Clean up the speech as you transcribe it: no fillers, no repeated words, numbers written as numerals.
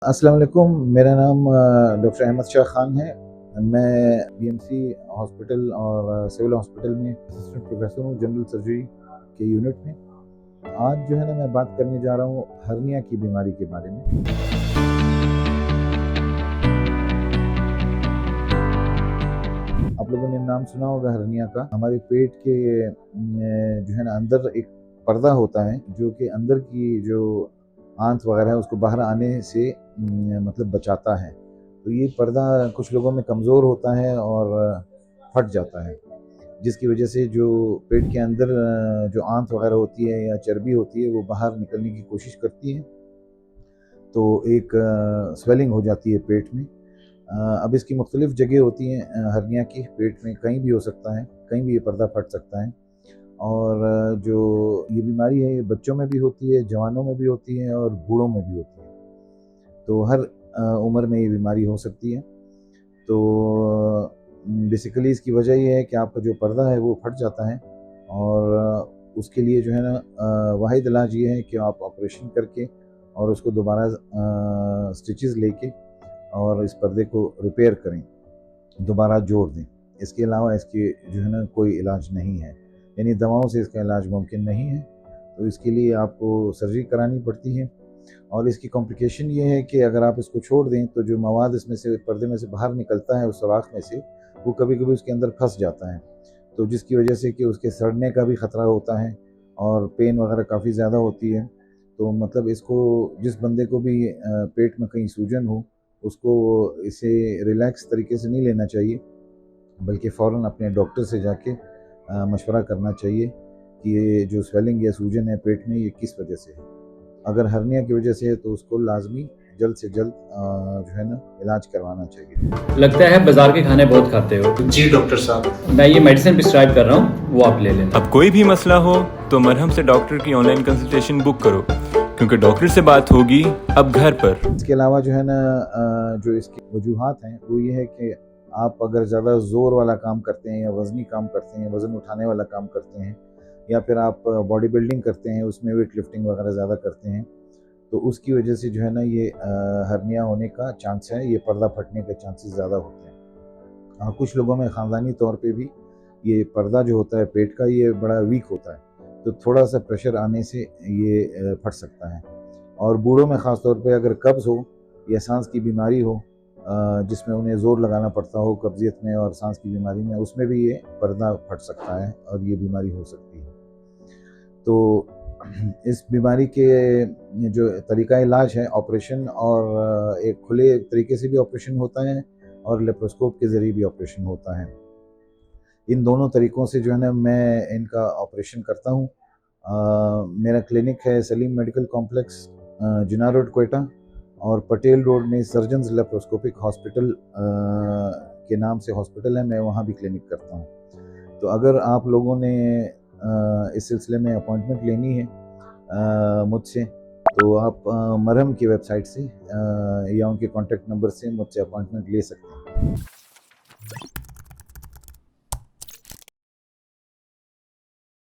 अस्सलाम वालेकुम। मेरा नाम डॉक्टर अहमद शाह ख़ान है। मैं बीएमसी हॉस्पिटल और सिविल हॉस्पिटल में असिस्टेंट प्रोफेसर हूँ जनरल सर्जरी के यूनिट में। आज जो है ना मैं बात करने जा रहा हूँ हर्निया की बीमारी के बारे में। आप लोगों ने नाम सुना होगा हर्निया का। हमारे पेट के जो है ना अंदर एक पर्दा होता है जो कि अंदर की जो आंत वगैरह है उसको बाहर आने से मतलब बचाता है। तो ये पर्दा कुछ लोगों में कमज़ोर होता है और फट जाता है, जिसकी वजह से जो पेट के अंदर जो आंत वगैरह होती है या चर्बी होती है वो बाहर निकलने की कोशिश करती है, तो एक स्वेलिंग हो जाती है पेट में। अब इसकी मुख्तलिफ़ जगह होती हैं हर्निया की, पेट में कहीं भी हो सकता है, कहीं भी ये पर्दा फट सकता है। और जो ये बीमारी है ये बच्चों में भी होती है, जवानों में भी होती है और बूढ़ों में भी होती है। तो हर उम्र में ये बीमारी हो सकती है। तो बेसिकली इसकी वजह ये है कि आपका जो पर्दा है वो फट जाता है और उसके लिए जो है ना वाहिद इलाज ये है कि आप ऑपरेशन करके और उसको दोबारा स्टिचेस लेके और इस पर्दे को रिपेयर करें, दोबारा जोड़ दें। इसके अलावा इसके जो है ना कोई इलाज नहीं है, यानी दवाओं से इसका इलाज मुमकिन नहीं है। तो इसके लिए आपको सर्जरी करानी पड़ती है और इसकी कॉम्प्लिकेशन ये है कि अगर आप इसको छोड़ दें तो जो मवाद इसमें से पर्दे में से बाहर निकलता है उस सुराख में से, वो कभी कभी उसके अंदर फंस जाता है, तो जिसकी वजह से कि उसके सड़ने का भी ख़तरा होता है और पेन वगैरह काफ़ी ज़्यादा होती है। तो मतलब इसको जिस बंदे को भी पेट में कहीं सूजन हो उसको इसे रिलैक्स तरीके से नहीं लेना चाहिए, बल्कि फ़ौरन अपने डॉक्टर से जाके मशवरा करना चाहिए कि ये जो स्वेलिंग या सूजन है पेट में ये किस वजह से है। अगर हर्निया की वजह से है तो उसको लाजमी जल्द से जल्द जो है ना इलाज करवाना चाहिए। लगता है बाजार के खाने बहुत खाते हो। जी डॉक्टर साहब। मैं ये मेडिसिन प्रिस्क्राइब कर रहा हूँ, वो आप ले लेना। अब कोई भी मसला हो तो मरहम से डॉक्टर की ऑनलाइन कंसल्टेशन बुक करो, क्योंकि डॉक्टर से बात होगी अब घर पर। इसके अलावा जो है ना जो इसकी वजूहात हैं वो ये है कि आप अगर ज़्यादा ज़ोर वाला काम करते हैं या वज़नी काम करते हैं, वज़न उठाने वाला काम करते हैं, या फिर आप बॉडी बिल्डिंग करते हैं, उसमें वेट लिफ्टिंग वगैरह ज़्यादा करते हैं, तो उसकी वजह से जो है ना ये हर्निया होने का चांस है, ये पर्दा फटने के चांसेस ज़्यादा होते हैं। हाँ, कुछ लोगों में ख़ानदानी तौर पे भी ये पर्दा जो होता है पेट का ये बड़ा वीक होता है, तो थोड़ा सा प्रेशर आने से ये फट सकता है। और बूढ़ों में ख़ास तौर पे अगर कब्ज़ हो या सांस की बीमारी हो जिसमें उन्हें ज़ोर लगाना पड़ता हो कब्ज़ियत में और सांस की बीमारी में, उसमें भी ये पर्दा फट सकता है और ये बीमारी हो सकती है। तो इस बीमारी के जो तरीका इलाज है ऑपरेशन, और एक खुले तरीके से भी ऑपरेशन होता है और लेप्रोस्कोप के ज़रिए भी ऑपरेशन होता है। इन दोनों तरीक़ों से जो है ना मैं इनका ऑपरेशन करता हूँ। मेरा क्लिनिक है सलीम मेडिकल कॉम्प्लेक्स, जिना रोड, क्वेटा, और पटेल रोड में सर्जन्स लेप्रोस्कोपिक हॉस्पिटल के नाम से हॉस्पिटल है, मैं वहाँ भी क्लिनिक करता हूँ। तो अगर आप लोगों ने इस सिलसिले में अपॉइंटमेंट लेनी है मुझसे, तो आप मरहम की वेबसाइट से या उनके कॉन्टैक्ट नंबर से मुझसे अपॉइंटमेंट ले सकते हैं।